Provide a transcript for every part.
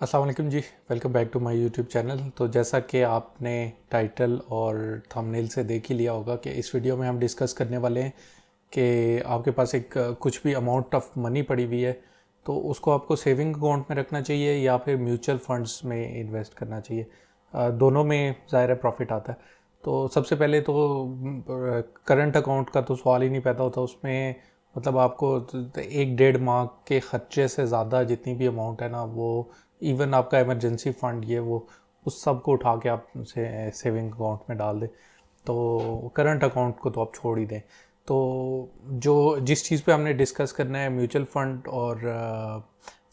अस्सलाम वालेकुम जी। Welcome back to my YouTube channel. तो जैसा कि आपने टाइटल और थंबनेल से देख ही लिया होगा कि इस वीडियो में हम डिस्कस करने वाले हैं कि आपके पास एक कुछ भी अमाउंट ऑफ मनी पड़ी हुई है तो उसको आपको सेविंग अकाउंट में रखना चाहिए या फिर म्यूचुअल फंड्स में इन्वेस्ट करना चाहिए। दोनों में ज़ाहिर है प्रॉफिट आता है। तो सबसे पहले तो करंट अकाउंट का तो सवाल ही नहीं पैदा होता। उसमें मतलब आपको एक डेढ़ माह के खर्चे से ज़्यादा जितनी भी अमाउंट है ना, वो इवन आपका इमरजेंसी फंड ये वो उस सब को उठा के आप उसे सेविंग अकाउंट में डाल दें। तो करंट अकाउंट को तो आप छोड़ ही दें। तो जो जिस चीज़ पे हमने डिस्कस करना है म्यूचुअल फंड और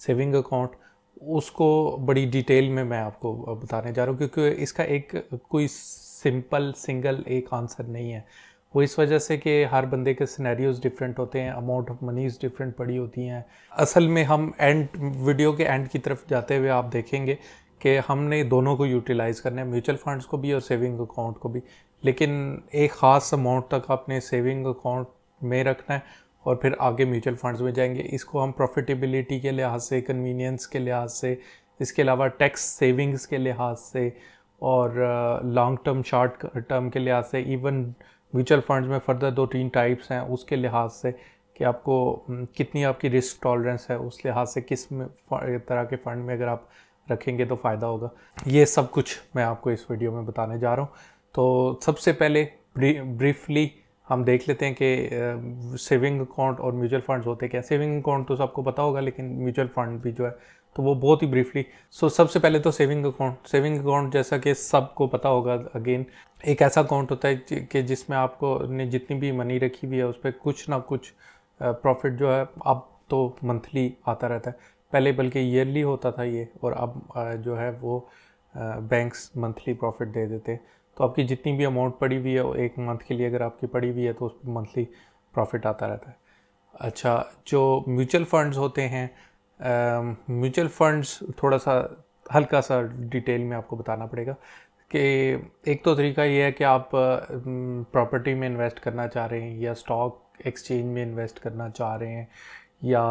सेविंग अकाउंट, उसको बड़ी डिटेल में मैं आपको बताने जा रहा हूँ, क्योंकि इसका एक कोई सिंपल सिंगल एक आंसर नहीं है। वो इस वजह से कि हर बंदे के सिनेरियोज डिफरेंट होते हैं, अमाउंट ऑफ मनीज डिफरेंट पड़ी होती हैं। असल में हम वीडियो के एंड की तरफ जाते हुए आप देखेंगे कि हमने दोनों को यूटिलाइज़ करना है, म्यूचुअल फंड्स को भी और सेविंग अकाउंट को भी। लेकिन एक ख़ास अमाउंट तक आपने सेविंग अकाउंट में रखना है और फिर आगे म्यूचुअल फंड्स में जाएंगे। इसको हम प्रॉफिटेबिलिटी के लिहाज से, कन्वीनियंस के लिहाज से, इसके अलावा टैक्स सेविंग्स के लिहाज से और लॉन्ग टर्म शॉर्ट टर्म के लिहाज से, इवन म्यूचुअल फंड्स में फर्दर 2-3 टाइप्स हैं उसके लिहाज से कि आपको कितनी आपकी रिस्क टॉलरेंस है, उस लिहाज से किस तरह के फ़ंड में अगर आप रखेंगे तो फ़ायदा होगा। ये सब कुछ मैं आपको इस वीडियो में बताने जा रहा हूँ। तो सबसे पहले ब्रीफली हम देख लेते हैं कि सेविंग अकाउंट और म्यूचुअल फंड्स होते क्या। सेविंग अकाउंट तो सबको पता होगा, लेकिन म्यूचुअल फंड भी जो है तो वो बहुत ही ब्रीफली। सबसे पहले तो सेविंग अकाउंट जैसा कि सबको पता होगा, अगेन एक ऐसा अकाउंट होता है कि जिसमें आपको ने जितनी भी मनी रखी हुई है उस पर कुछ ना कुछ प्रॉफिट जो है अब तो मंथली आता रहता है। पहले बल्कि ईयरली होता था ये, और अब जो है वो बैंक्स मंथली प्रॉफिट दे देते हैं। तो आपकी जितनी भी अमाउंट पड़ी हुई है एक मंथ के लिए अगर आपकी पड़ी हुई है तो उस पर मंथली प्रॉफिट आता रहता है। अच्छा, जो म्यूचुअल फंड्स होते हैं, म्यूचुअल फंड्स थोड़ा सा हल्का सा डिटेल में आपको बताना पड़ेगा कि एक तो तरीका ये है कि आप प्रॉपर्टी में इन्वेस्ट करना चाह रहे हैं या स्टॉक एक्सचेंज में इन्वेस्ट करना चाह रहे हैं या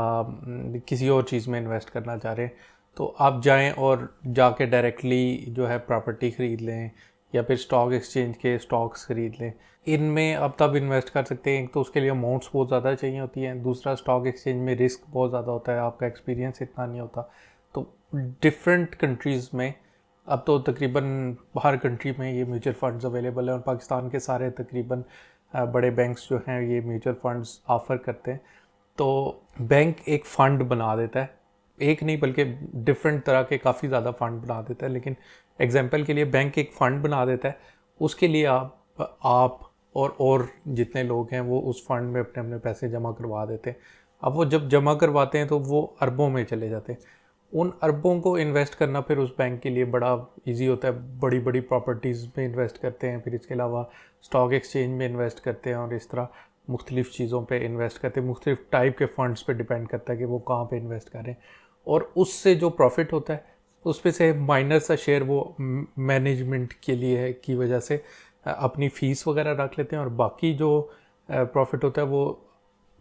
किसी और चीज़ में इन्वेस्ट करना चाह रहे हैं, तो आप जाएं और जाके डायरेक्टली जो है प्रॉपर्टी ख़रीद लें या फिर स्टॉक एक्सचेंज के स्टॉक्स ख़रीद लें। इनमें अब तब इन्वेस्ट कर सकते हैं। एक तो उसके लिए अमाउंट्स बहुत ज़्यादा चाहिए होती हैं, दूसरा स्टॉक एक्सचेंज में रिस्क बहुत ज़्यादा होता है, आपका एक्सपीरियंस इतना नहीं होता। तो डिफरेंट कंट्रीज़ में अब तो तकरीबन हर कंट्री में ये म्यूचुअल फंड्स अवेलेबल है और पाकिस्तान के सारे तकरीबन बड़े बैंक्स जो हैं ये म्यूचुअल फंड्स ऑफ़र करते हैं। तो बैंक एक फ़ंड बना देता है, एक नहीं बल्कि डिफरेंट तरह के काफ़ी ज़्यादा फ़ंड बना देता है। लेकिन एग्जांपल के लिए बैंक एक फ़ंड बना देता है, उसके लिए आप और जितने लोग हैं वो उस फंड में अपने अपने पैसे जमा करवा देते हैं। अब वो जब जमा करवाते हैं तो वो अरबों में चले जाते हैं। उन अरबों को इन्वेस्ट करना फिर उस बैंक के लिए बड़ा इजी होता है। बड़ी बड़ी प्रॉपर्टीज़ में इन्वेस्ट करते हैं, फिर इसके अलावा स्टॉक एक्सचेंज में इन्वेस्ट करते हैं और इस तरह मुख्तलिफ़ चीज़ों पे इन्वेस्ट करते हैं। मुख्तलिफ़ टाइप के फंड्स पे डिपेंड करता है कि वो कहाँ पे इन्वेस्ट करें, और उससे जो प्रॉफिट होता है उस पे से माइनर सा शेयर वो मैनेजमेंट के लिए है की वजह से अपनी फ़ीस वगैरह रख लेते हैं, और बाकी जो प्रॉफिट होता है वो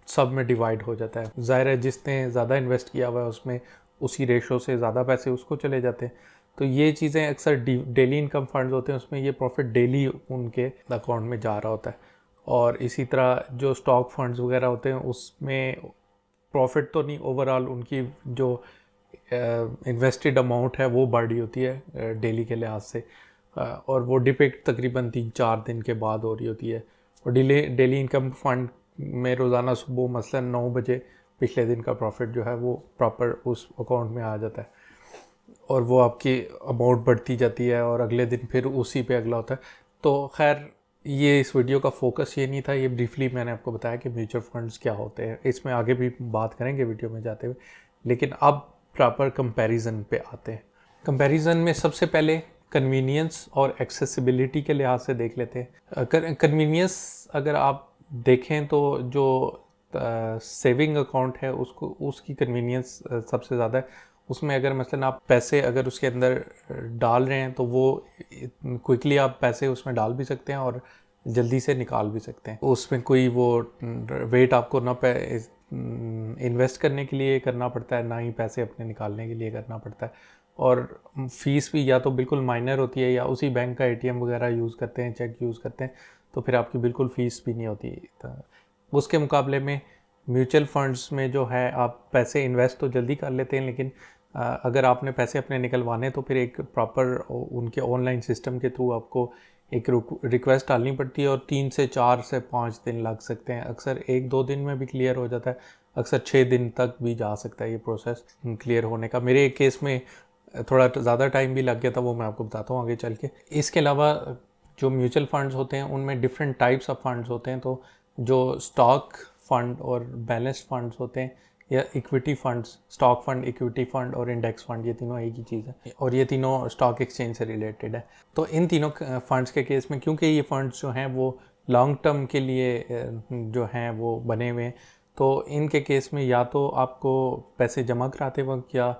सब में डिवाइड हो जाता है। ज़ाहिर है जिसने ज़्यादा इन्वेस्ट किया हुआ है उसमें उसी रेशो से ज़्यादा पैसे उसको चले जाते हैं। तो ये चीज़ें अक्सर डेली इनकम फंड्स होते हैं, उसमें ये प्रॉफिट डेली उनके अकाउंट में जा रहा होता है। और इसी तरह जो स्टॉक फंड्स वगैरह होते हैं उसमें प्रॉफिट तो नहीं, ओवरऑल उनकी जो इन्वेस्टेड अमाउंट है वो बढ़ी होती है डेली के लिहाज से, और वो डिपेक्ट तकरीबन 3-4 दिन के बाद हो रही होती है। और डेली इनकम फंड में रोज़ाना सुबह मसलन 9 बजे पिछले दिन का प्रॉफिट जो है वो प्रॉपर उस अकाउंट में आ जाता है, और वो आपकी अमाउंट बढ़ती जाती है और अगले दिन फिर उसी पे अगला होता है। तो खैर ये इस वीडियो का फोकस ये नहीं था, ये ब्रीफली मैंने आपको बताया कि म्यूचुअल फंड्स क्या होते हैं। इसमें आगे भी बात करेंगे वीडियो में जाते हुए, लेकिन अब प्रॉपर कंपैरिजन पे आते हैं। कंपैरिजन में सबसे पहले कन्वीनियंस और एक्सेसिबिलिटी के लिहाज से देख लेते हैं। कन्वीनियंस अगर आप देखें तो जो सेविंग अकाउंट है उसको उसकी कन्वीनियंस सबसे ज़्यादा है। उसमें अगर मसलन आप पैसे अगर उसके अंदर डाल रहे हैं तो वो क्विकली आप पैसे उसमें डाल भी सकते हैं और जल्दी से निकाल भी सकते हैं। उसमें कोई वो वेट आपको ना इन्वेस्ट करने के लिए करना पड़ता है, ना ही पैसे अपने निकालने के लिए करना पड़ता है। और फ़ीस भी या तो बिल्कुल माइनर होती है या उसी बैंक का एटीएम वगैरह यूज़ करते हैं, चेक यूज़ करते हैं, तो फिर आपकी बिल्कुल फ़ीस भी नहीं होती। तो उसके मुकाबले में म्यूचुअल फंड्स में जो है आप पैसे इन्वेस्ट तो जल्दी कर लेते हैं, लेकिन अगर आपने पैसे अपने निकलवाने तो फिर एक प्रॉपर उनके ऑनलाइन सिस्टम के थ्रू आपको एक रिक्वेस्ट डालनी पड़ती है और 3 से 4 से 5 दिन लग सकते हैं। अक्सर 1-2 दिन में भी क्लियर हो जाता है, अक्सर 6 दिन तक भी जा सकता है ये प्रोसेस क्लियर होने का। मेरे एक केस में थोड़ा ज़्यादा टाइम भी लग गया था, वो मैं आपको बताता हूँ आगे चल के। इसके अलावा जो म्यूचुअल फंड्स होते हैं उनमें डिफरेंट टाइप्स ऑफ फंड्स होते हैं। तो जो स्टॉक फंड और बैलेंस्ड फंड्स होते हैं या equity funds, stock fund, equity fund और इंडेक्स फंड, ये तीनों एक ही चीज़ है और ये तीनों स्टॉक एक्सचेंज से रिलेटेड है। तो इन तीनों फंड्स के केस में क्योंकि ये फंड्स जो हैं वो लॉन्ग टर्म के लिए जो हैं वो बने हुए हैं, तो इनके केस में या तो आपको पैसे जमा कराते वक्त या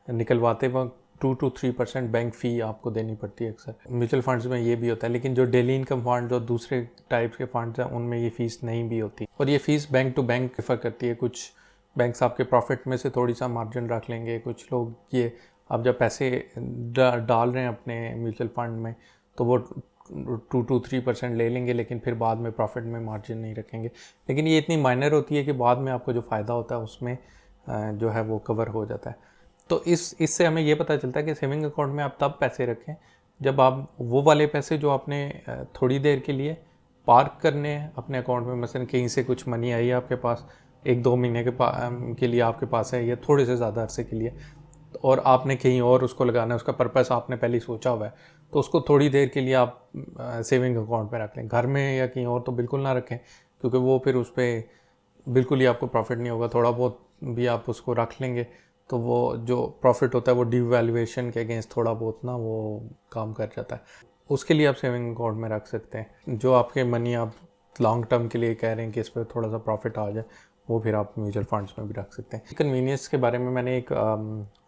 निकलवाते वक्त 2 to 3% बैंक फ़ी आपको देनी पड़ती है अक्सर। म्यूचुअल फंड्स में ये भी होता है, लेकिन जो डेली इनकम फंड और दूसरे टाइप्स के फंड्स हैं उनमें ये फ़ीस नहीं भी होती और ये fees bank to bank differ करती है। कुछ बैंक्स आपके प्रॉफिट में से थोड़ी सा मार्जिन रख लेंगे, कुछ लोग ये आप जब पैसे डाल रहे हैं अपने म्यूचुअल फंड में तो वो 2 to 3% ले लेंगे, लेकिन फिर बाद में प्रॉफिट में मार्जिन नहीं रखेंगे। लेकिन ये इतनी माइनर होती है कि बाद में आपको जो फ़ायदा होता है उसमें जो है वो कवर हो जाता है। तो इससे हमें ये पता चलता है कि सेविंग अकाउंट में आप तब पैसे रखें जब आप वो वाले पैसे जो आपने थोड़ी देर के लिए पार्क करने हैं अपने अकाउंट में, मसलन कहीं से कुछ मनी आई है आपके पास, 1-2 महीने के लिए आपके पास है या थोड़े से ज़्यादा अरसे के लिए, और आपने कहीं और उसको लगाना है, उसका पर्पस आपने पहले ही सोचा हुआ है, तो उसको थोड़ी देर के लिए आप सेविंग अकाउंट में रख लें। घर में या कहीं और तो बिल्कुल ना रखें, क्योंकि वो फिर उस पर बिल्कुल ही आपको प्रॉफिट नहीं होगा। थोड़ा बहुत भी आप उसको रख लेंगे तो वो जो प्रॉफिट होता है वो डिवैल्यूएशन के अगेंस्ट थोड़ा बहुत ना वो काम कर जाता है। उसके लिए आप सेविंग अकाउंट में रख सकते हैं। जो आपके मनी आप लॉन्ग टर्म के लिए कह रहे हैं कि इस पर थोड़ा सा प्रॉफिट आ जाए, वो फिर आप म्यूचुअल फंड्स में भी रख सकते हैं। कन्वीनियंस के बारे में मैंने एक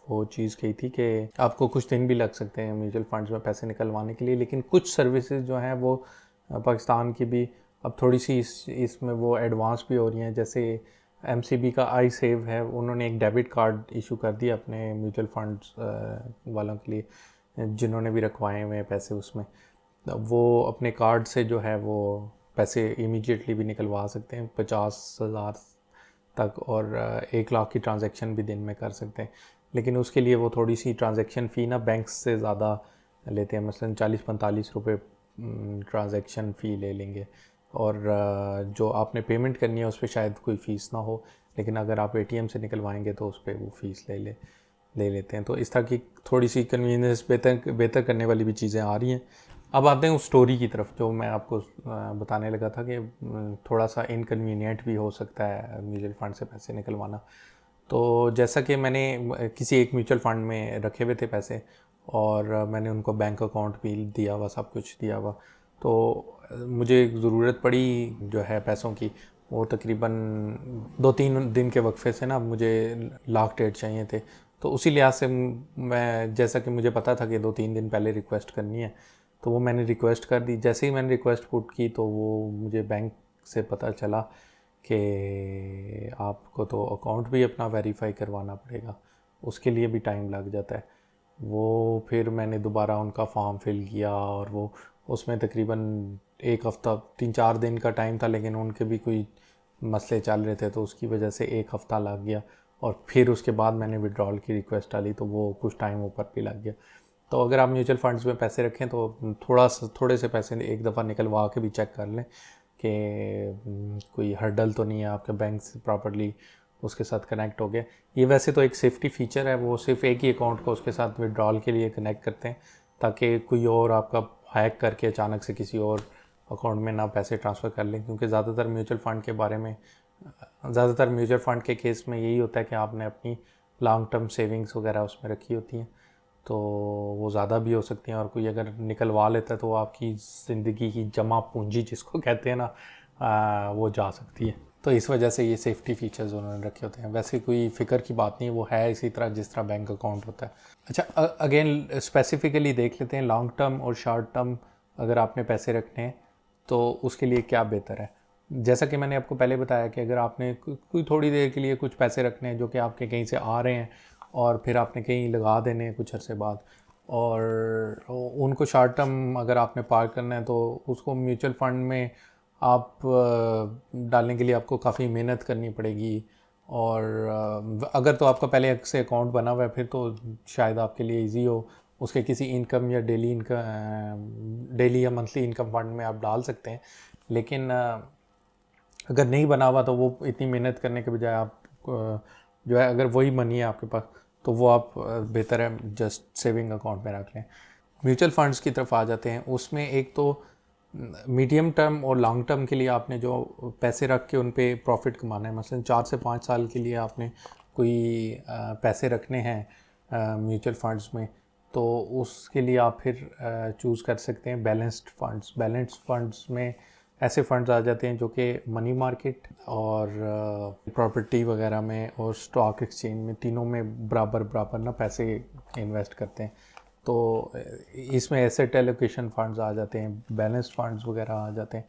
वो चीज़ कही थी कि आपको कुछ दिन भी लग सकते हैं म्यूचुअल फंड्स में पैसे निकलवाने के लिए, लेकिन कुछ सर्विसेज जो हैं वो पाकिस्तान की भी अब थोड़ी सी इसमें वो एडवांस भी हो रही हैं। जैसे एमसीबी का आई सेव है, उन्होंने एक डेबिट कार्ड इशू कर दिया अपने म्यूचुअल फंड्स वालों के लिए जिन्होंने भी रखवाए हुए हैं पैसे उसमें। वो अपने कार्ड से जो है वो पैसे इमीडिएटली भी निकलवा सकते हैं 50,000 तक, और 1 लाख की ट्रांजैक्शन भी दिन में कर सकते हैं। लेकिन उसके लिए वो थोड़ी सी ट्रांजैक्शन फ़ी ना बैंक्स से ज़्यादा लेते हैं, मसलन 40-45 रुपये ट्रांजैक्शन फ़ी ले लेंगे, और जो आपने पेमेंट करनी है उस पर शायद कोई फ़ीस ना हो, लेकिन अगर आप एटीएम से निकलवाएंगे तो उस पर वो फ़ीस ले लेते हैं। तो इस तरह की थोड़ी सी कन्वीनियंस बेहतर करने वाली भी चीज़ें आ रही हैं। अब आते हैं उस स्टोरी की तरफ जो मैं आपको बताने लगा था कि थोड़ा सा इनकन्वीनियंट भी हो सकता है म्यूचुअल फंड से पैसे निकलवाना। तो जैसा कि मैंने किसी एक म्यूचुअल फंड में रखे हुए थे पैसे, और मैंने उनको बैंक अकाउंट भी दिया हुआ, सब कुछ दिया हुआ, तो मुझे ज़रूरत पड़ी जो है पैसों की, वो तकरीबन 2-3 दिन के वक्फे से ना मुझे 1,00,000 चाहिए थे। तो उसी लिहाज से मैं, जैसा कि मुझे पता था कि 2-3 दिन पहले रिक्वेस्ट करनी है, तो वो मैंने रिक्वेस्ट कर दी। जैसे ही मैंने रिक्वेस्ट पुट की तो वो मुझे बैंक से पता चला कि आपको तो अकाउंट भी अपना वेरीफाई करवाना पड़ेगा, उसके लिए भी टाइम लग जाता है। वो फिर मैंने दोबारा उनका फॉर्म फिल किया और वो उसमें तकरीबन 1 हफ़्ता, 3-4 दिन का टाइम था, लेकिन उनके भी कोई मसले चल रहे थे तो उसकी वजह से 1 हफ़्ता लग गया, और फिर उसके बाद मैंने विड्रॉल की रिक्वेस्ट डाली तो वो कुछ टाइम ऊपर भी लग गया। तो अगर आप म्यूचुअल फंड्स में पैसे रखें तो थोड़े से पैसे एक दफ़ा निकलवा के भी चेक कर लें कि कोई हर्डल तो नहीं है, आपके बैंक से प्रॉपर्ली उसके साथ कनेक्ट हो गया। ये वैसे तो एक सेफ्टी फीचर है, वो सिर्फ एक ही अकाउंट को उसके साथ विड्रॉल के लिए कनेक्ट करते हैं ताकि कोई और आपका हैक करके अचानक से किसी और अकाउंट में ना पैसे ट्रांसफ़र कर लें। क्योंकि ज़्यादातर म्यूचुअल फ़ंड के केस में यही होता है कि आपने अपनी लॉन्ग टर्म सेविंग्स वगैरह उसमें रखी होती हैं, तो वो ज़्यादा भी हो सकती हैं, और कोई अगर निकलवा लेता है तो आपकी ज़िंदगी की जमा पूंजी जिसको कहते हैं ना, वो जा सकती है। तो इस वजह से ये सेफ्टी फीचर्स उन्होंने रखे होते हैं। वैसे कोई फ़िक्र की बात नहीं है, वो है इसी तरह जिस तरह बैंक अकाउंट होता है। अच्छा, अगेन स्पेसिफ़िकली देख लेते हैं लॉन्ग टर्म और शॉर्ट टर्म अगर आपने पैसे रखने हैं तो उसके लिए क्या बेहतर है। जैसा कि मैंने आपको पहले बताया कि अगर आपने कोई थोड़ी देर के लिए कुछ पैसे रखने हैं जो कि आपके कहीं से आ रहे हैं और फिर आपने कहीं लगा देने कुछ अरसे बाद, और उनको शॉर्ट टर्म अगर आपने पार करना है तो उसको म्यूचुअल फंड में आप डालने के लिए आपको काफ़ी मेहनत करनी पड़ेगी। और अगर तो आपका पहले से अकाउंट बना हुआ है फिर तो शायद आपके लिए इजी हो, उसके किसी इनकम या डेली या मंथली इनकम फंड में आप डाल सकते हैं। लेकिन अगर नहीं बना हुआ तो वो इतनी मेहनत करने के बजाय आप जो है, अगर वही मनी है आपके पास तो वो आप बेहतर है जस्ट सेविंग अकाउंट में रख लें। म्यूचुअल फंड्स की तरफ आ जाते हैं, उसमें एक तो मीडियम टर्म और लॉन्ग टर्म के लिए आपने जो पैसे रख के उन पे प्रॉफिट कमाना है, मसलन 4 से 5 साल के लिए आपने कोई पैसे रखने हैं म्यूचुअल फंड्स में, तो उसके लिए आप फिर चूज़ कर सकते हैं बैलेंस्ड फंड्स। बैलेंस्ड फंड्स में ऐसे फंड्स आ जाते हैं जो कि मनी मार्केट और प्रॉपर्टी वगैरह में और स्टॉक एक्सचेंज में, तीनों में बराबर बराबर ना पैसे इन्वेस्ट करते हैं। तो इसमें एसेट एलोकेशन फंड्स आ जाते हैं, बैलेंस्ड फंड्स वगैरह आ जाते हैं।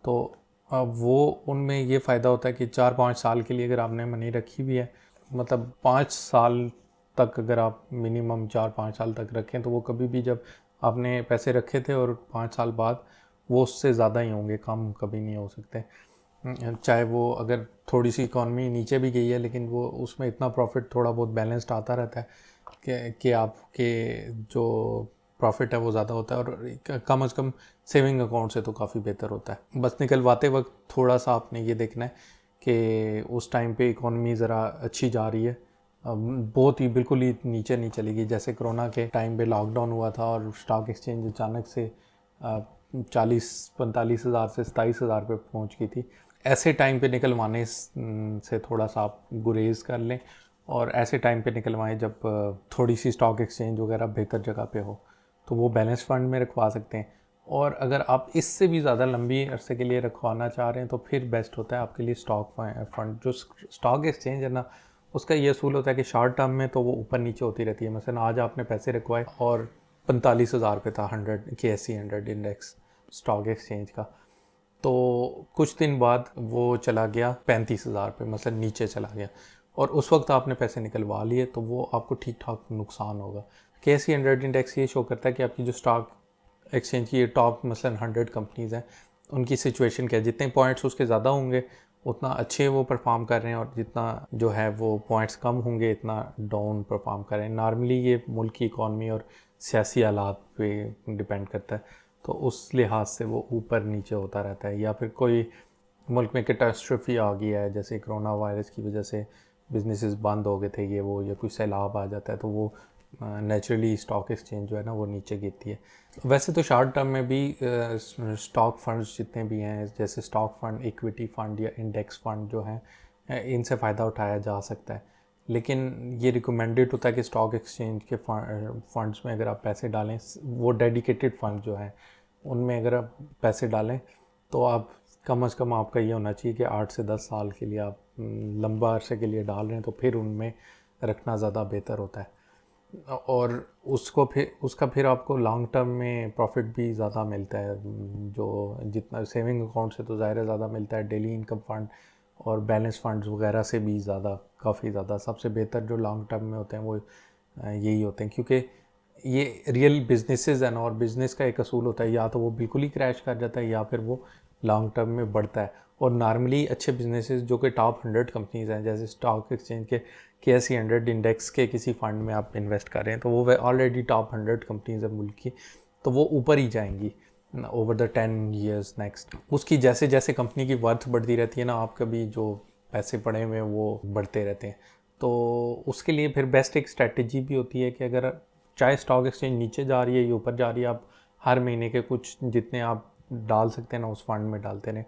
तो वो उनमें ये फ़ायदा होता है कि 4-5 साल के लिए अगर आपने मनी रखी हुई है, मतलब 5 साल तक अगर आप मिनिमम 4-5 साल तक रखें तो वो कभी भी जब आपने पैसे रखे थे और 5 साल बाद वो उससे ज़्यादा ही होंगे, कम कभी नहीं हो सकते। चाहे वो अगर थोड़ी सी इकॉनमी नीचे भी गई है लेकिन वो उसमें इतना प्रॉफिट थोड़ा बहुत बैलेंस्ड आता रहता है कि आपके जो प्रॉफिट है वो ज़्यादा होता है, और कम से कम सेविंग अकाउंट से तो काफ़ी बेहतर होता है। बस निकलवाते वक्त थोड़ा सा आपने ये देखना है कि उस टाइम पे इकॉनमी ज़रा अच्छी जा रही है, बहुत ही बिल्कुल ही नीचे नहीं चलेगी। जैसे कोरोना के टाइम पे लॉकडाउन हुआ था और स्टॉक एक्सचेंज अचानक से 40-45 हज़ार से 27 हज़ार पे पहुँच गई थी। ऐसे टाइम पे निकलवाने से थोड़ा सा आप गुरेज कर लें, और ऐसे टाइम पे निकलवाएं जब थोड़ी सी स्टॉक एक्सचेंज वगैरह बेहतर जगह पे हो, तो वो बैलेंस फंड में रखवा सकते हैं। और अगर आप इससे भी ज़्यादा लंबी अरसे के लिए रखवाना चाह रहे हैं तो फिर बेस्ट होता है आपके लिए स्टॉक फंड। जो स्टॉक एक्सचेंज है ना, उसका ये असूल होता है कि शॉर्ट टर्म में तो वो ऊपर नीचे होती रहती है। मसलन आज आपने पैसे रखवाए और 45 हज़ार पे था 100 KSE 100 इंडेक्स स्टॉक एक्सचेंज का, तो कुछ दिन बाद वो चला गया 35 हज़ार पे, मतलब नीचे चला गया, और उस वक्त आपने पैसे निकलवा लिए तो वो आपको ठीक ठाक नुकसान होगा। KSE 100 इंडेक्स ये शो करता है कि आपकी जो स्टॉक एक्सचेंज की टॉप मसलन 100 कंपनीज़ हैं उनकी सिचुएशन क्या है। जितने पॉइंट्स उसके ज़्यादा होंगे उतना अच्छे वो परफॉर्म कर रहे हैं, और जितना जो है वो पॉइंट्स कम होंगे इतना डाउन परफॉर्म कर रहे हैं। नॉर्मली ये मुल्क की इकॉनमी और सियासी हालात पे डिपेंड करता है, तो उस लिहाज से वो ऊपर नीचे होता रहता है। या फिर कोई मुल्क में कैटास्ट्रॉफी आ गया है, जैसे कोरोना वायरस की वजह से बिजनेसेस बंद हो गए थे ये वो, या कोई सैलाब आ जाता है तो वो नेचुरली स्टॉक एक्सचेंज जो है ना वो नीचे गिरती है। वैसे तो शॉर्ट टर्म में भी स्टॉक फंड्स जितने भी हैं, जैसे स्टॉक फंड, इक्विटी फंड या इंडेक्स फंड जो हैं, इनसे फ़ायदा उठाया जा सकता है। लेकिन ये रिकमेंडेड होता है कि स्टॉक एक्सचेंज के फंड्स में अगर आप पैसे डालें, वो डेडिकेटेड फंड जो है उनमें अगर आप पैसे डालें तो आप कम से कम आपका ये होना चाहिए कि 8 से 10 साल के लिए आप लंबा अरसे के लिए डाल रहे हैं तो फिर उनमें रखना ज़्यादा बेहतर होता है। और उसका फिर आपको लॉन्ग टर्म में प्रॉफिट भी ज़्यादा मिलता है। जो जितना सेविंग अकाउंट से तो ज़ाहिर है ज़्यादा मिलता है, डेली इनकम फंड और बैलेंस फंड्स वगैरह से भी ज़्यादा, काफ़ी ज़्यादा। सबसे बेहतर जो लॉन्ग टर्म में होते हैं वो यही होते हैं, क्योंकि ये रियल बिजनेसेस है ना, और बिज़नेस का एक असूल होता है या तो वो बिल्कुल ही क्रैश कर जाता है या फिर वो लॉन्ग टर्म में बढ़ता है। और नॉर्मली अच्छे बिजनेसेस जो कि टॉप 100 कंपनीज़ हैं, जैसे स्टॉक एक्सचेंज के KSE 100 इंडेक्स के किसी फंड में आप इन्वेस्ट कर रहे हैं तो वो ऑलरेडी टॉप 100 कंपनीज़ है मुल्क की, तो वो ऊपर ही जाएंगी ओवर द 10 ईयर्स नेक्स्ट। उसकी जैसे जैसे कंपनी की वर्थ बढ़ती रहती है ना, आपका भी जो पैसे पड़े हुए हैं वो बढ़ते रहते हैं। तो उसके लिए फिर बेस्ट एक स्ट्रेटजी भी होती है कि अगर चाहे स्टॉक एक्सचेंज नीचे जा रही है या ऊपर जा रही है, आप हर महीने के कुछ जितने आप डाल सकते हैं ना उस फंड में डालते रहें।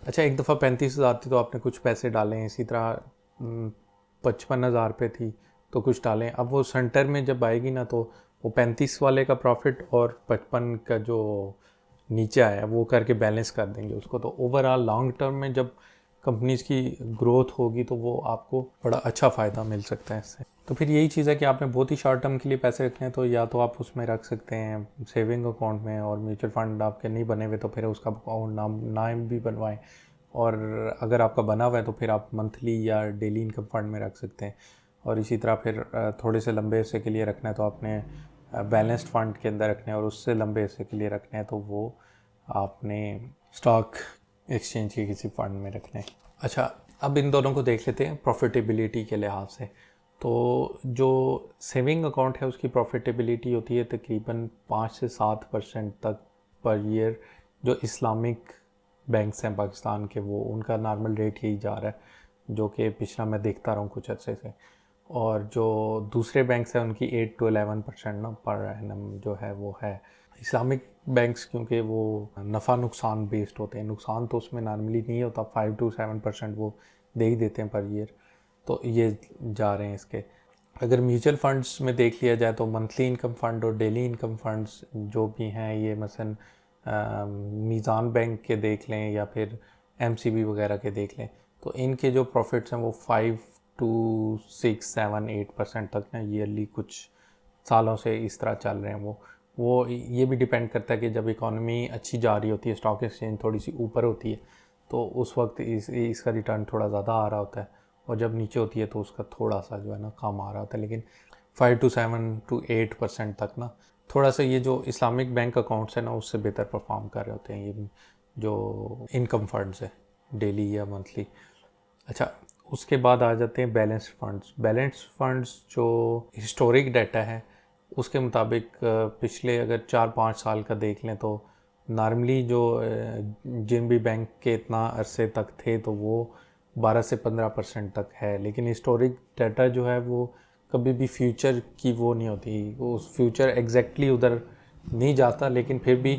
अच्छा, एक दफ़ा 35 हज़ार थी तो आपने कुछ पैसे डाले हैं, इसी तरह 55 हज़ार पे थी तो कुछ डालें। अब वो सेंटर में जब आएगी ना तो वो 35 वाले का प्रॉफिट और 55 का जो नीचे आया वो करके बैलेंस कर देंगे उसको। तो ओवरऑल लॉन्ग टर्म में जब कंपनीज़ की ग्रोथ होगी तो वो आपको बड़ा अच्छा फ़ायदा मिल सकता है इससे। तो फिर यही चीज़ है कि आपने बहुत ही शॉर्ट टर्म के लिए पैसे रखने हैं तो या तो आप उसमें रख सकते हैं सेविंग अकाउंट में, और म्यूचुअल फंड आपके नहीं बने हुए तो फिर उसका अकाउंट नाम भी बनवाएं। और अगर आपका बना हुआ है तो फिर आप मंथली या डेली इनकम फंड में रख सकते हैं। और इसी तरह फिर थोड़े से लंबे हिस्से के लिए रखना है तो आपने बैलेंस्ड फंड के अंदर रखने हैं, और उससे लंबे हिस्से के लिए रखने हैं तो वो आपने स्टॉक एक्सचेंज के किसी फंड में रखने हैं। अच्छा, अब इन दोनों को देख लेते हैं प्रॉफिटेबिलिटी के लिहाज से। तो जो सेविंग अकाउंट है उसकी प्रॉफिटेबिलिटी होती है तकरीबन 5 से 7% तक पर ईयर। जो इस्लामिक बैंक्स हैं पाकिस्तान के, वो उनका नॉर्मल रेट यही जा रहा है, जो कि पिछला मैं देखता रहा हूँ कुछ अर्से से। और जो दूसरे बैंक्स हैं उनकी 8 to 11% ना पर एनम जो है वो है। इस्लामिक बैंक्स क्योंकि वो नफ़ा नुकसान बेस्ड होते हैं, नुकसान तो उसमें नॉर्मली नहीं होता, 5 to 7% वो दे ही देते हैं पर ईयर, तो ये जा रहे हैं इसके। अगर म्यूचुअल फंड्स में देख लिया जाए तो मंथली इनकम फ़ंड और डेली इनकम फंड्स जो भी हैं, ये मसलन मीज़ान बैंक के देख लें या फिर MCB वगैरह के देख लें, तो इनके जो प्रॉफिट्स हैं वो 5 to 6, 7, 8% तक ना ईयरली कुछ सालों से इस तरह चल रहे हैं। वो ये भी डिपेंड करता है कि जब इकॉनमी अच्छी जा रही होती है, स्टॉक एक्सचेंज थोड़ी सी ऊपर होती है, तो उस वक्त इसका रिटर्न थोड़ा ज़्यादा आ रहा होता है, और जब नीचे होती है तो उसका थोड़ा सा जो है ना कम आ रहा होता है। लेकिन 5 to 7 to 8% तक ना थोड़ा सा ये जो इस्लामिक बैंक अकाउंट्स है ना उससे बेहतर परफॉर्म कर रहे होते हैं ये जो इनकम फंड्स है डेली या मंथली। अच्छा, उसके बाद आ जाते हैं बैलेंस्ड फंड्स। बैलेंस्ड फंड्स जो हिस्टोरिक डाटा है उसके मुताबिक पिछले अगर 4-5 साल का देख लें तो नॉर्मली जो जिन भी बैंक के इतना अरसे तक थे तो वो 12 से 15% तक है। लेकिन हिस्टोरिक डाटा जो है वो कभी भी फ्यूचर की वो नहीं होती, वो फ्यूचर एग्जैक्टली उधर नहीं जाता, लेकिन फिर भी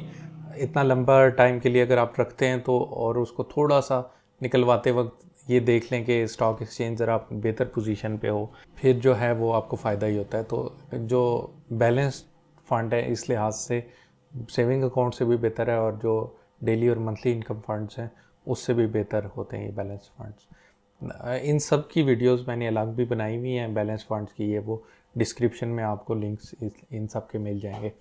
इतना लंबा टाइम के लिए अगर आप रखते हैं तो, और उसको थोड़ा सा निकलवाते वक्त ये देख लें कि स्टॉक एक्सचेंज ज़रा आप बेहतर पोजीशन पे हो, फिर जो है वो आपको फ़ायदा ही होता है। तो जो बैलेंस फंड है इस लिहाज से सेविंग अकाउंट से भी बेहतर है, और जो डेली और मंथली इनकम फंड्स हैं उससे भी बेहतर होते हैं ये बैलेंस फंड्स। इन सब की वीडियोस मैंने अलग भी बनाई हुई हैं बैलेंस फंड्स की, ये वो डिस्क्रिप्शन में आपको लिंक्स इन सब के मिल जाएंगे।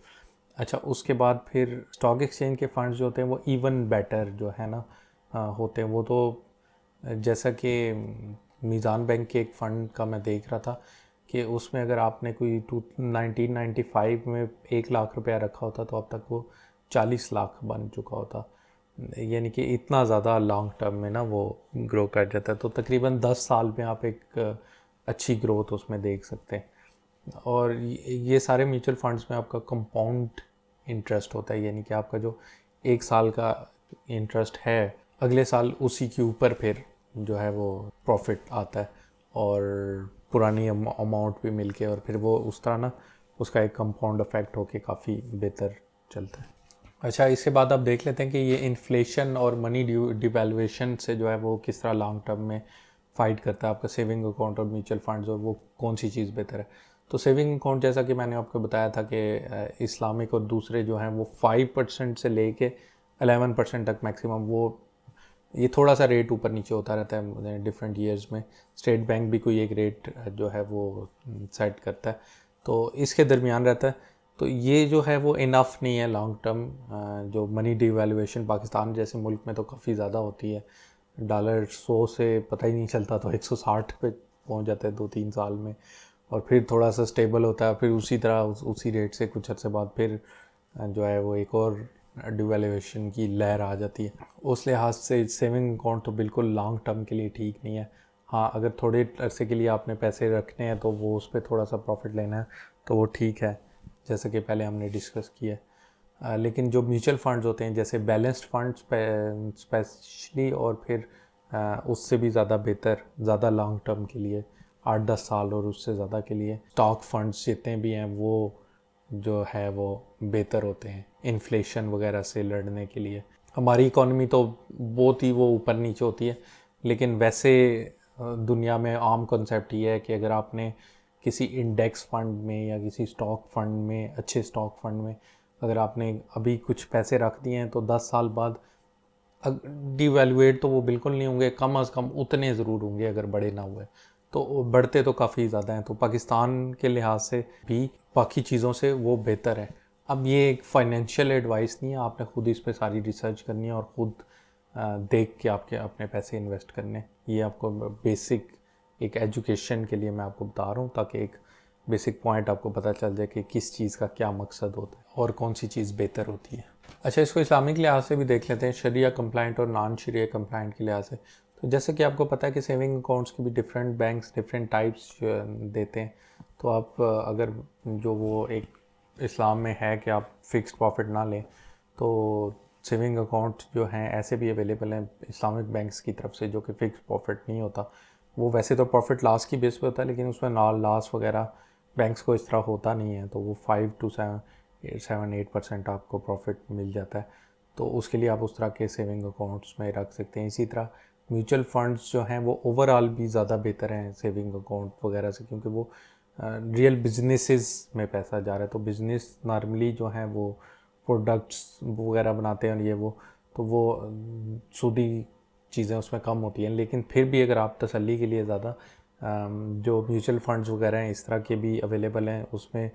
अच्छा, उसके बाद फिर स्टॉक एक्सचेंज के फंड्स जो होते हैं वो इवन बेटर जो है ना होते हैं। वो तो जैसा कि मीज़ान बैंक के एक फ़ंड का मैं देख रहा था कि उसमें अगर आपने कोई 1995 में 1 लाख रुपया रखा होता तो अब तक वो 40 लाख बन चुका होता। यानी कि इतना ज़्यादा लॉन्ग टर्म में ना वो ग्रो कर जाता है। तो तकरीबन 10 साल में आप एक अच्छी ग्रोथ उसमें देख सकते हैं। और ये सारे म्यूचुअल फंड्स में आपका कंपाउंड इंटरेस्ट होता है, यानी कि आपका जो 1 साल का इंटरेस्ट है अगले साल उसी के ऊपर फिर जो है वो प्रॉफिट आता है, और पुरानी अमाउंट भी मिल के, और फिर वो उस तरह ना उसका एक कंपाउंड इफेक्ट होके काफ़ी बेहतर चलता है। अच्छा, इसके बाद आप देख लेते हैं कि ये इन्फ्लेशन और मनी डिवैल्यूएशन से जो है वो किस तरह लॉन्ग टर्म में फ़ाइट करता है आपका सेविंग अकाउंट और म्यूचुअल फंड्स, और वो कौन सी चीज़ बेहतर है। तो सेविंग अकाउंट जैसा कि मैंने आपको बताया था कि इस्लामिक और दूसरे जो हैं वो 5% से लेके 11% तक मैक्सिमम, वो ये थोड़ा सा रेट ऊपर नीचे होता रहता है डिफरेंट ईयर्स में। स्टेट बैंक भी कोई एक रेट जो है वो सेट करता है, तो इसके दरमियान रहता है। तो ये जो है वो इनफ नहीं है लॉन्ग टर्म। जो मनी डिवैल्यूएशन पाकिस्तान जैसे मुल्क में तो काफ़ी ज़्यादा होती है, डॉलर 100 से पता ही नहीं चलता तो 160 पे पहुंच जाता है 2-3 साल में, और फिर थोड़ा सा स्टेबल होता है, फिर उसी तरह उसी रेट से कुछ अर्से बाद फिर जो है वो एक और डिवैल्यूएशन की लहर आ जाती है। उस लिहाज से सेविंग अकाउंट तो बिल्कुल लॉन्ग टर्म के लिए ठीक नहीं है। हाँ, अगर थोड़े अरसे के लिए आपने पैसे रखने हैं तो वो उस पर थोड़ा सा प्रॉफिट लेना है तो वो ठीक है, जैसे कि पहले हमने डिस्कस किया है। लेकिन जो म्यूचुअल फंड्स होते हैं जैसे बैलेंस्ड फंड्स स्पेशली, और फिर उससे भी ज़्यादा बेहतर, ज़्यादा लॉन्ग टर्म के लिए 8-10 साल और उससे ज़्यादा के लिए स्टॉक फंड्स जितने भी हैं वो जो है वो बेहतर होते हैं इन्फ्लेशन वगैरह से लड़ने के लिए। हमारी इकॉनमी तो बहुत ही वो ऊपर नीचे होती है, लेकिन वैसे दुनिया में आम कॉन्सेप्ट ये है कि अगर आपने किसी इंडेक्स फंड में या किसी स्टॉक फंड में, अच्छे स्टॉक फंड में अगर आपने अभी कुछ पैसे रख दिए हैं तो 10 साल बाद डिवैल्यूएट तो वो बिल्कुल नहीं होंगे, कम अज़ कम उतने ज़रूर होंगे अगर बड़े ना हुए तो। बढ़ते तो काफ़ी ज़्यादा हैं, तो पाकिस्तान के लिहाज से भी बाकी चीज़ों से वो बेहतर है। अब ये एक फाइनेंशियल एडवाइस नहीं है, आपने ख़ुद इस पर सारी रिसर्च करनी है और ख़ुद देख के आपके अपने पैसे इन्वेस्ट करने। ये आपको बेसिक एक एजुकेशन के लिए मैं आपको बता रहा हूँ, ताकि एक बेसिक पॉइंट आपको पता चल जाए कि किस चीज़ का क्या मकसद होता है और कौन सी चीज़ बेहतर होती है। अच्छा, इसको इस्लामिक लिहाज से भी देख लेते हैं, शरिया कंप्लाइंट और नॉन शरिया कंप्लाइंट के लिहाज से। तो जैसे कि आपको पता है कि सेविंग अकाउंट्स की भी डिफरेंट बैंक्स डिफरेंट टाइप्स देते हैं। तो आप अगर जो वो एक इस्लाम में है कि आप फिक्स्ड प्रॉफिट ना लें, तो सेविंग अकाउंट जो हैं ऐसे भी अवेलेबल हैं इस्लामिक बैंक्स की तरफ से, जो कि फ़िक्स प्रॉफिट नहीं होता। वो वैसे तो प्रॉफिट लॉस की बेस पे होता है, लेकिन उसमें लॉस वगैरह बैंक्स को इस तरह होता नहीं है। तो वो 5 to 7-8% आपको प्रॉफिट मिल जाता है। तो उसके लिए आप उस तरह के सेविंग अकाउंट्स में रख सकते हैं। इसी तरह म्यूचुअल फंड्स जो हैं वो ओवरऑल भी ज़्यादा बेहतर हैं सेविंग अकाउंट वगैरह से, क्योंकि वो रियल बिजनेसेस में पैसा जा रहा है। तो बिज़नेस नॉर्मली जो है वो प्रोडक्ट्स वगैरह बनाते हैं और ये तो वो सूदी चीज़ें उसमें कम होती हैं। लेकिन फिर भी अगर आप तसल्ली के लिए ज़्यादा जो म्यूचुअल फंड्स वगैरह हैं इस तरह के भी अवेलेबल हैं, उसमें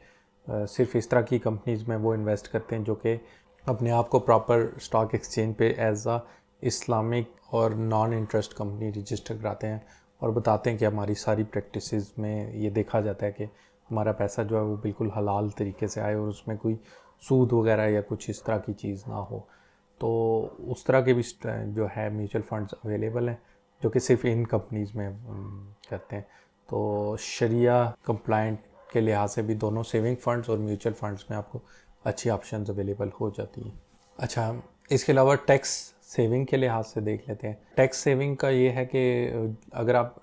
सिर्फ इस तरह की कंपनीज़ में वो इन्वेस्ट करते हैं जो कि अपने आप को प्रॉपर स्टॉक एक्सचेंज पे एज आ इस्लामिक और नॉन इंटरेस्ट कंपनी रजिस्टर कराते हैं और बताते हैं कि हमारी सारी प्रैक्टिसेस में ये देखा जाता है कि हमारा पैसा जो है वो बिल्कुल हलाल तरीके से आए और उसमें कोई सूद वगैरह या कुछ इस तरह की चीज़ ना हो। तो उस तरह के भी जो है म्यूचुअल फंड्स अवेलेबल हैं जो कि सिर्फ इन कंपनीज़ में करते हैं। तो शरिया कंप्लाइंट के लिहाज से भी दोनों सेविंग फंड्स और म्यूचुअल फंड्स में आपको अच्छी ऑप्शंस अवेलेबल हो जाती हैं। अच्छा, इसके अलावा टैक्स सेविंग के लिहाज से देख लेते हैं। टैक्स सेविंग का ये है कि अगर आप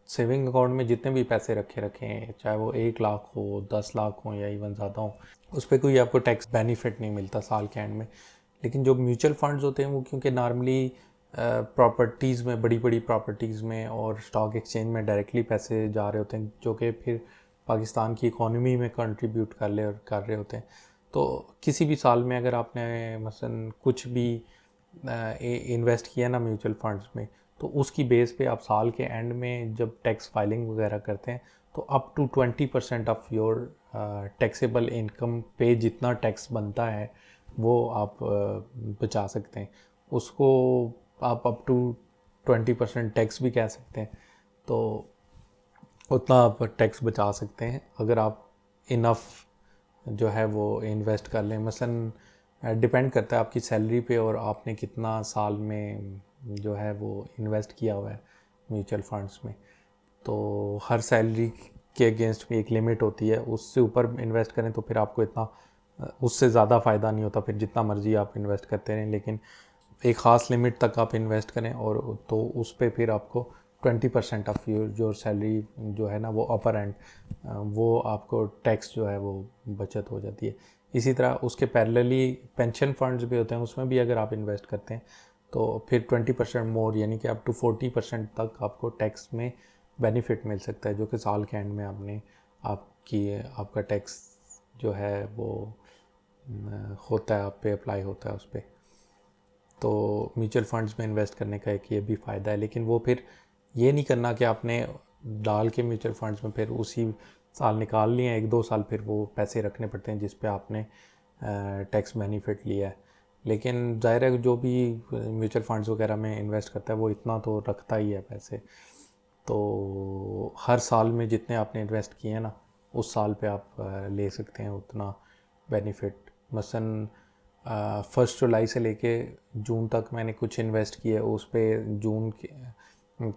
सेविंग अकाउंट में जितने भी पैसे रखें, चाहे वो 1 लाख हो, 10 लाख हो या इवन ज़्यादा हो, उस पर कोई आपको टैक्स बेनिफिट नहीं मिलता साल के एंड में। लेकिन जो म्यूचुअल फंड्स होते हैं वो क्योंकि नॉर्मली प्रॉपर्टीज़ में, बड़ी बड़ी प्रॉपर्टीज़ में और स्टॉक एक्सचेंज में डायरेक्टली पैसे जा रहे होते हैं, जो कि फिर पाकिस्तान की इकॉनमी में कंट्रीब्यूट कर रहे होते हैं। तो किसी भी साल में अगर आपने मसलन कुछ भी इन्वेस्ट किया ना म्यूचुअल फंड्स में, तो उसकी बेस पे आप साल के एंड में जब टैक्स फाइलिंग वगैरह करते हैं तो up to 20% of your taxable income पे जितना टैक्स बनता है वो आप बचा सकते हैं। उसको आप अप टू 20% टैक्स भी कह सकते हैं। तो उतना आप टैक्स बचा सकते हैं अगर आप इनफ जो है वो इन्वेस्ट कर लें। मसलन डिपेंड करता है आपकी सैलरी पे और आपने कितना साल में जो है वो इन्वेस्ट किया हुआ है म्यूचुअल फंड्स में। तो हर सैलरी के अगेंस्ट भी एक लिमिट होती है, उससे ऊपर इन्वेस्ट करें तो फिर आपको इतना उससे ज़्यादा फ़ायदा नहीं होता, फिर जितना मर्ज़ी आप इन्वेस्ट करते रहें। लेकिन एक ख़ास लिमिट तक आप इन्वेस्ट करें और तो उस पर फिर आपको 20% ऑफ योर सैलरी जो है ना वो अपर एंड वो आपको टैक्स जो है वो बचत हो जाती है। इसी तरह उसके पैरेलली पेंशन फंड्स भी होते हैं, उसमें भी अगर आप इन्वेस्ट करते हैं तो फिर 20% मोर यानी कि अप टू 40% तक आपको टैक्स में बेनिफिट मिल सकता है, जो कि साल के एंड में आपका टैक्स जो है वो होता है, आप पे अप्लाई होता है उस पर। तो म्यूचुअल फंड्स में इन्वेस्ट करने का एक ये भी फ़ायदा है। लेकिन वो फिर ये नहीं करना कि आपने डाल के म्यूचुअल फंड्स में फिर उसी साल निकाल लिए, 1-2 साल फिर वो पैसे रखने पड़ते हैं जिस पे आपने टैक्स बेनिफिट लिया है। लेकिन ज़ाहिर है जो भी म्यूचुअल फंड्स वगैरह में इन्वेस्ट करता है वो इतना तो रखता ही है पैसे। तो हर साल में जितने आपने इन्वेस्ट किए हैं ना उस साल पे आप ले सकते हैं उतना बेनिफिट। मसलन 1 जुलाई से लेके जून तक मैंने कुछ इन्वेस्ट किए, उस पर जून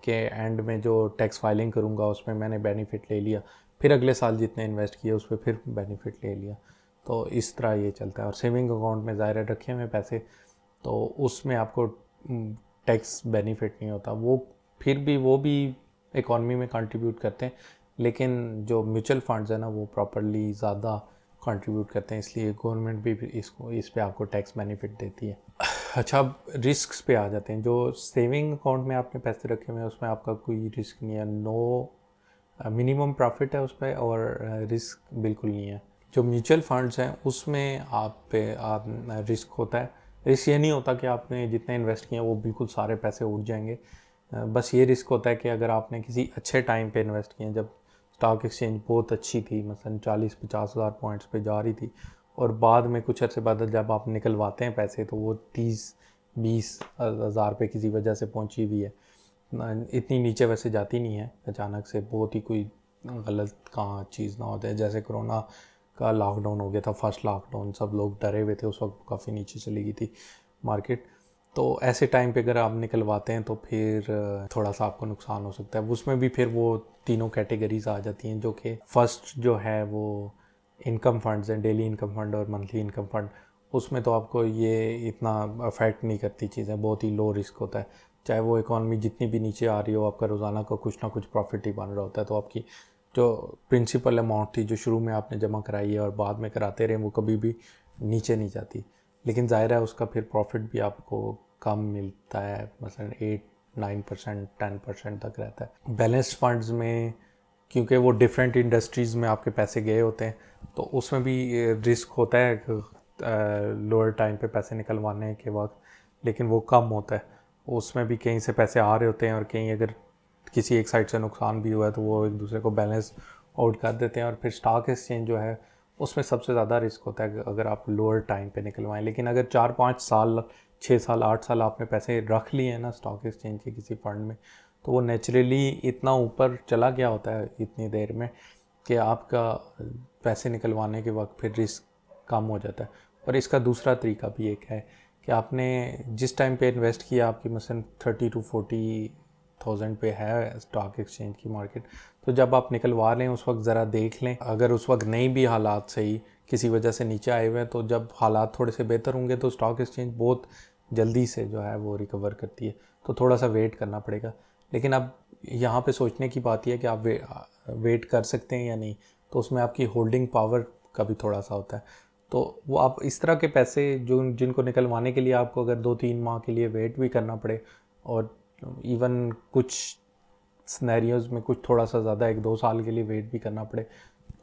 के एंड में जो टैक्स फाइलिंग करूँगा उसमें मैंने बेनिफिट ले लिया, फिर अगले साल जितने इन्वेस्ट किए उस पर फिर बेनिफिट ले लिया। तो इस तरह ये चलता है। और सेविंग अकाउंट में ज़ाहिर रखे हुए पैसे तो उसमें आपको टैक्स बेनिफिट नहीं होता। वो भी इकॉनमी में कंट्रीब्यूट करते हैं, लेकिन जो म्यूचुअल फंड्स है ना वो प्रॉपरली ज़्यादा कंट्रीब्यूट करते हैं, इसलिए गवर्नमेंट भी इस पे आपको टैक्स बेनिफिट देती है। अच्छा, अब रिस्क पे आ जाते हैं। जो सेविंग अकाउंट में आपने पैसे रखे हुए हैं उसमें आपका कोई रिस्क नहीं है, नो मिनिमम प्रॉफिट है उस पर और रिस्क बिल्कुल नहीं है। जो म्यूचुअल फंड्स हैं उसमें आप रिस्क होता है। रिस्क ये नहीं होता कि आपने जितने इन्वेस्ट किए हैं वो बिल्कुल सारे पैसे उड़ जाएंगे। बस ये रिस्क होता है कि अगर आपने किसी अच्छे टाइम पे इन्वेस्ट किए, जब स्टॉक एक्सचेंज बहुत अच्छी थी, मसलन 40-50 हज़ार पॉइंट्स पे जा रही थी, और बाद में कुछ अर्से बाद जब आप निकलवाते हैं पैसे तो वो 30-20 हज़ार पे किसी वजह से पहुंची हुई है, इतनी नीचे वैसे जाती नहीं है अचानक से, बहुत ही कोई गलत कहाँ चीज़ ना होता है। जैसे कोरोना का लॉकडाउन हो गया था, फर्स्ट लॉकडाउन, सब लोग डरे हुए थे, उस वक्त काफ़ी नीचे चली गई थी मार्केट। तो ऐसे टाइम पे अगर आप निकलवाते हैं तो फिर थोड़ा सा आपको नुकसान हो सकता है। उसमें भी फिर वो तीनों कैटेगरीज आ जाती हैं, जो कि फर्स्ट जो है वो इनकम फंड्स हैं, डेली इनकम फंड और मंथली इनकम फंड। उसमें तो आपको ये इतना अफेक्ट नहीं करती चीज़ें, बहुत ही लो रिस्क होता है। चाहे वो इकॉनमी जितनी भी नीचे आ रही हो, आपका रोज़ाना का कुछ ना कुछ प्रॉफिट ही बन रहा होता है। तो आपकी जो प्रिंसिपल अमाउंट थी जो शुरू में आपने जमा कराई है और बाद में कराते रहे, वो कभी भी नीचे नहीं जाती। लेकिन ज़ाहिर है उसका फिर प्रॉफिट भी आपको कम मिलता है, मसलन 8-9% 10% तक रहता है। बैलेंस्ड फंड्स में क्योंकि वो डिफरेंट इंडस्ट्रीज़ में आपके पैसे गए होते हैं, तो उसमें भी रिस्क होता है लोअर टाइम पे पैसे निकलवाने के वक्त, लेकिन वो कम होता है। उसमें भी कहीं से पैसे आ रहे होते हैं और कहीं अगर किसी एक साइड से नुकसान भी हुआ है तो वो एक दूसरे को बैलेंस आउट कर देते हैं। और फिर स्टॉक एक्सचेंज जो है उसमें सबसे ज़्यादा रिस्क होता है अगर आप लोअर टाइम पे निकलवाएं। लेकिन अगर 4-5 साल 6 साल 8 साल आपने पैसे रख लिए हैं ना स्टॉक एक्सचेंज के किसी फंड में, तो वो नेचुरली इतना ऊपर चला गया होता है इतनी देर में कि आपका पैसे निकलवाने के वक्त फिर रिस्क कम हो जाता है। और इसका दूसरा तरीका भी एक है कि आपने जिस टाइम पे इन्वेस्ट किया, आपकी मसलन 30 to 40,000 पे है स्टॉक एक्सचेंज की मार्केट, तो जब आप निकलवा लें उस वक्त ज़रा देख लें, अगर उस वक्त नहीं भी हालात सही किसी वजह से नीचे आए हुए हैं, तो जब हालात थोड़े से बेहतर होंगे तो स्टॉक एक्सचेंज बहुत जल्दी से जो है वो रिकवर करती है। तो थोड़ा सा वेट करना पड़ेगा। लेकिन अब यहाँ पे सोचने की बात यह है कि आप वेट कर सकते हैं या नहीं, तो उसमें आपकी होल्डिंग पावर का भी थोड़ा सा होता है। तो वो आप इस तरह के पैसे जो जिनको निकलवाने के लिए आपको अगर 2-3 माह के लिए वेट भी करना पड़े, और इवन कुछ सिनेरियोज़ में कुछ थोड़ा सा ज़्यादा 1-2 साल के लिए वेट भी करना पड़े,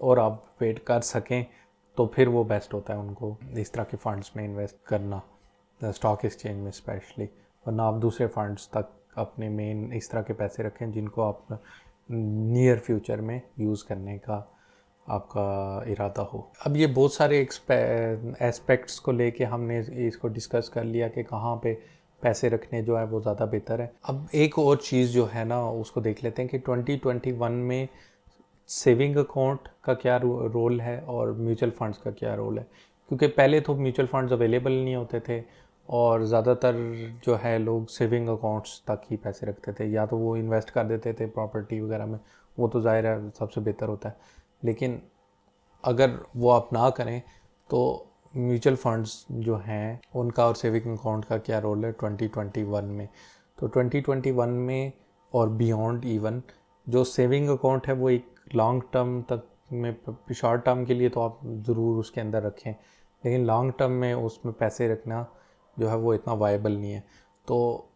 और आप वेट कर सकें, तो फिर वो बेस्ट होता है उनको इस तरह के फंड्स में इन्वेस्ट करना, स्टॉक एक्सचेंज में स्पेशली। वरना आप दूसरे फंड्स तक अपने मेन इस तरह के पैसे रखें जिनको आप नियर फ्यूचर में यूज़ करने का आपका इरादा हो। अब ये बहुत सारे एस्पेक्ट्स को लेके हमने इसको डिस्कस कर लिया कि कहाँ पे पैसे रखने जो है वो ज़्यादा बेहतर है। अब एक और चीज़ जो है ना उसको देख लेते हैं कि 2021 में सेविंग अकाउंट का क्या रोल है और म्यूचुअल फंड्स का क्या रोल है। क्योंकि पहले तो म्यूचुअल फंड्स अवेलेबल नहीं होते थे और ज़्यादातर जो है लोग सेविंग अकाउंट्स तक ही पैसे रखते थे, या तो वो इन्वेस्ट कर देते थे प्रॉपर्टी वगैरह में, वो तो ज़ाहिर है सबसे बेहतर होता है। लेकिन अगर वो आप ना करें तो म्यूचुअल फंड्स जो हैं उनका और सेविंग अकाउंट का क्या रोल है 2021 में। तो 2021 में और बियॉन्ड इवन जो सेविंग अकाउंट है वो एक लॉन्ग टर्म तक में, शॉर्ट टर्म के लिए तो आप ज़रूर उसके अंदर रखें, लेकिन लॉन्ग टर्म में उसमें पैसे रखना जो है वो इतना वायबल नहीं है। तो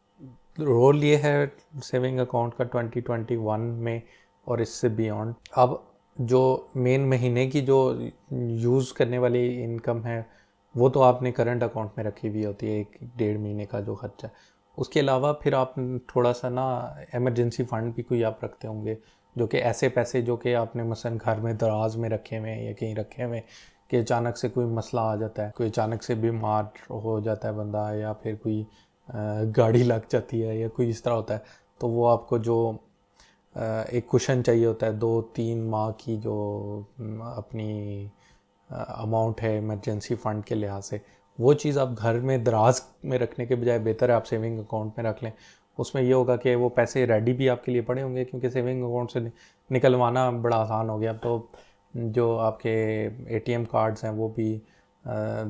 रोल ये है सेविंग अकाउंट का 2021 में और इससे बियॉन्ड। अब जो मेन महीने की जो यूज़ करने वाली इनकम है वो तो आपने करंट अकाउंट में रखी हुई होती है, 1-1.5 महीने का जो खर्चा। उसके अलावा फिर आप थोड़ा सा ना एमरजेंसी फ़ंड भी कोई आप रखते होंगे, जो कि ऐसे पैसे जो कि आपने मसलन घर में दराज में रखे हुए हैं या कहीं रखे हुए हैं कि अचानक से कोई मसला आ जाता है, कोई अचानक से बीमार हो जाता है बंदा, या फिर कोई गाड़ी लग जाती है या कोई इस तरह होता है, तो वो आपको जो एक कुशन चाहिए होता है 2-3 माह की जो अपनी अमाउंट है इमरजेंसी फ़ंड के लिहाज से, वो चीज़ आप घर में दराज में रखने के बजाय बेहतर है आप सेविंग अकाउंट में रख लें। उसमें ये होगा कि वो पैसे रेडी भी आपके लिए पड़े होंगे, क्योंकि सेविंग अकाउंट से निकलवाना बड़ा आसान हो गया। अब तो जो आपके एटीएम कार्ड्स हैं वो भी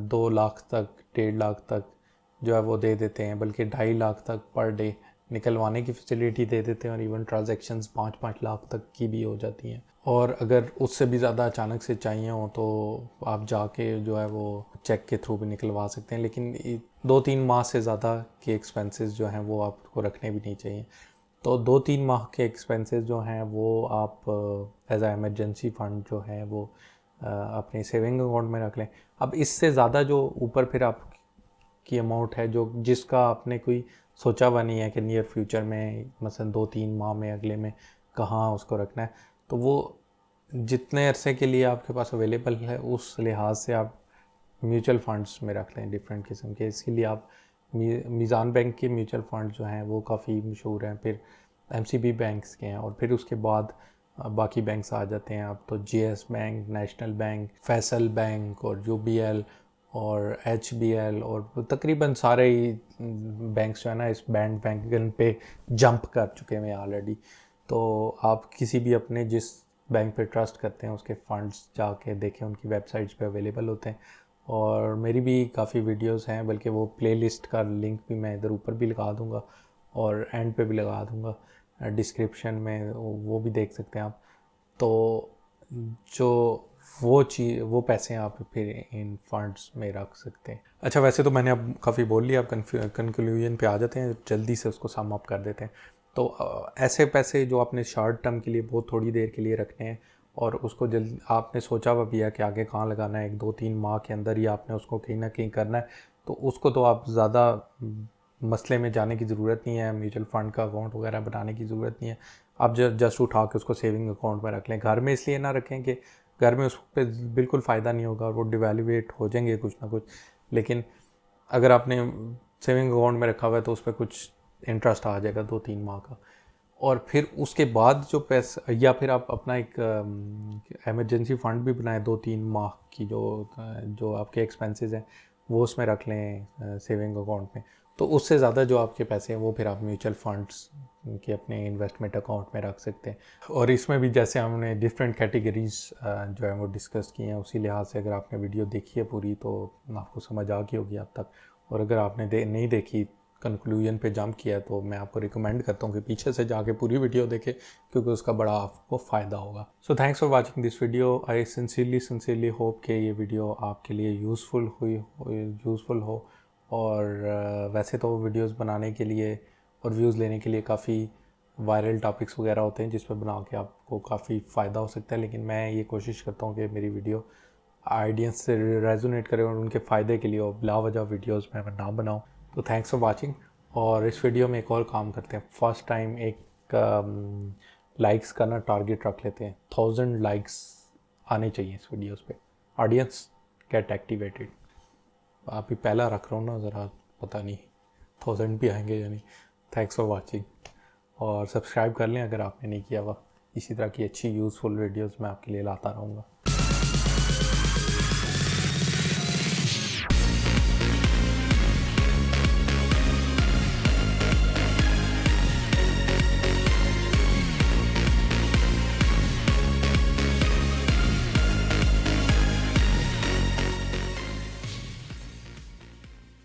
2 लाख तक 1.5 लाख तक जो है वो दे देते हैं, बल्कि 2.5 लाख तक पर डे निकलवाने की फैसिलिटी दे देते हैं, और इवन ट्रांजैक्शंस 5-5 लाख तक की भी हो जाती हैं। और अगर उससे भी ज़्यादा अचानक से चाहिए हो तो आप जाके जो है वो चेक के थ्रू भी निकलवा सकते हैं। लेकिन 2-3 माह से ज़्यादा के एक्सपेंसेस जो हैं वो आपको रखने भी नहीं चाहिए। तो 2-3 माह के एक्सपेंसेस जो हैं वो आप एज आ एमरजेंसी फ़ंड जो है वो अपने सेविंग अकाउंट में रख लें। अब इससे ज़्यादा जो ऊपर फिर आप की अमाउंट है जो जिसका आपने कोई सोचा हुआ नहीं है कि नियर फ्यूचर में मसलन 2-3 माह में अगले में कहाँ उसको रखना है, तो वो जितने अरसे के लिए आपके पास अवेलेबल है उस लिहाज से आप म्यूचुअल फंड्स में रख लें डिफरेंट किस्म के। इसके लिए आप मीज़ान बैंक के म्यूचुअल फंड जो हैं वो काफ़ी मशहूर हैं। फिर एमसीबी बैंक्स के हैं, और फिर उसके बाद बाकी बैंक्स आ जाते हैं अब तो, GS bank, national bank, Faisal bank और यूबीएल और एचबीएल, और तकरीबन सारे ही बैंक्स जो है ना इस बैंड बैंकन पे जंप कर चुके हैं ऑलरेडी। तो आप किसी भी अपने जिस बैंक पे ट्रस्ट करते हैं उसके फंड्स जाके देखें, उनकी वेबसाइट्स पे अवेलेबल होते हैं। और मेरी भी काफ़ी वीडियोस हैं, बल्कि वो प्लेलिस्ट का लिंक भी मैं इधर ऊपर भी लगा दूंगा और एंड पे भी लगा दूंगा डिस्क्रिप्शन में, वो भी देख सकते हैं आप। तो जो वो पैसे आप फिर इन फंड्स में रख सकते हैं। अच्छा, वैसे तो मैंने अब काफ़ी बोल लिया, अब कंक्लूजन पे आ जाते हैं, जल्दी से उसको सम अप कर देते हैं। तो ऐसे पैसे जो आपने शॉर्ट टर्म के लिए बहुत थोड़ी देर के लिए रखने हैं, और उसको जल्दी आपने सोचा हुआ भी है कि आगे कहाँ लगाना है, 1-2-3 माह के अंदर ही आपने उसको कहीं ना कहीं करना है, तो उसको तो आप ज़्यादा मसले में जाने की ज़रूरत नहीं है, म्यूचुअल फ़ंड का अकाउंट वगैरह बनाने की ज़रूरत नहीं है। आप जस्ट उठा के उसको सेविंग अकाउंट में रख लें। घर में इसलिए ना रखें कि घर में उस पर बिल्कुल फ़ायदा नहीं होगा और वो डिवेल्यूएट हो जाएंगे कुछ ना कुछ। लेकिन अगर आपने सेविंग अकाउंट में रखा हुआ है तो उस पर कुछ इंटरेस्ट आ जाएगा 2-3 माह का, और फिर उसके बाद जो पैसा, या फिर आप अपना एक एमरजेंसी फ़ंड भी बनाएं 2-3 माह की, जो आपके एक्सपेंसेस हैं वो उसमें रख लें सेविंग अकाउंट में। तो उससे ज़्यादा जो आपके पैसे हैं वो फिर आप म्यूचुअल फंड्स के अपने इन्वेस्टमेंट अकाउंट में रख सकते हैं। और इसमें भी जैसे हमने डिफरेंट कैटेगरीज जो है वो डिस्कस की हैं, उसी लिहाज से अगर आपने वीडियो देखी है पूरी तो आपको समझ आ गई होगी अब तक। और अगर आपने नहीं देखी, कंक्लूजन पे जंप किया, तो मैं आपको रिकमेंड करता हूँ कि पीछे से जाके पूरी वीडियो देखें, क्योंकि उसका बड़ा आपको फ़ायदा होगा। So thanks for watching this video. I sincerely hope कि ये वीडियो आपके लिए यूज़फुल हो। और वैसे तो वीडियोस बनाने के लिए और व्यूज़ लेने के लिए काफ़ी वायरल टॉपिक्स वगैरह होते हैं जिस पर बना के आपको काफ़ी फ़ायदा हो सकता है, लेकिन मैं ये कोशिश करता हूँ कि मेरी वीडियो आइडियंस से रेजोनेट करे और उनके फ़ायदे के लिए, और बिला वजह वीडियोज़ मैं ना बनाऊँ। तो थैंक्स फॉर वाचिंग। और इस वीडियो में एक और काम करते हैं, फर्स्ट टाइम एक लाइक्स का ना टारगेट रख लेते हैं। 1000 लाइक्स आने चाहिए इस वीडियोस पे। Audience gate activated. आप ही पहला रख रहा हूँ ना, ज़रा पता नहीं 1000 भी आएंगे या नहीं। थैंक्स फॉर वाचिंग, और सब्सक्राइब कर लें अगर आपने नहीं किया हुआ। इसी तरह की अच्छी यूज़फुल वीडियोस मैं आपके लिए लाता रहूँगा।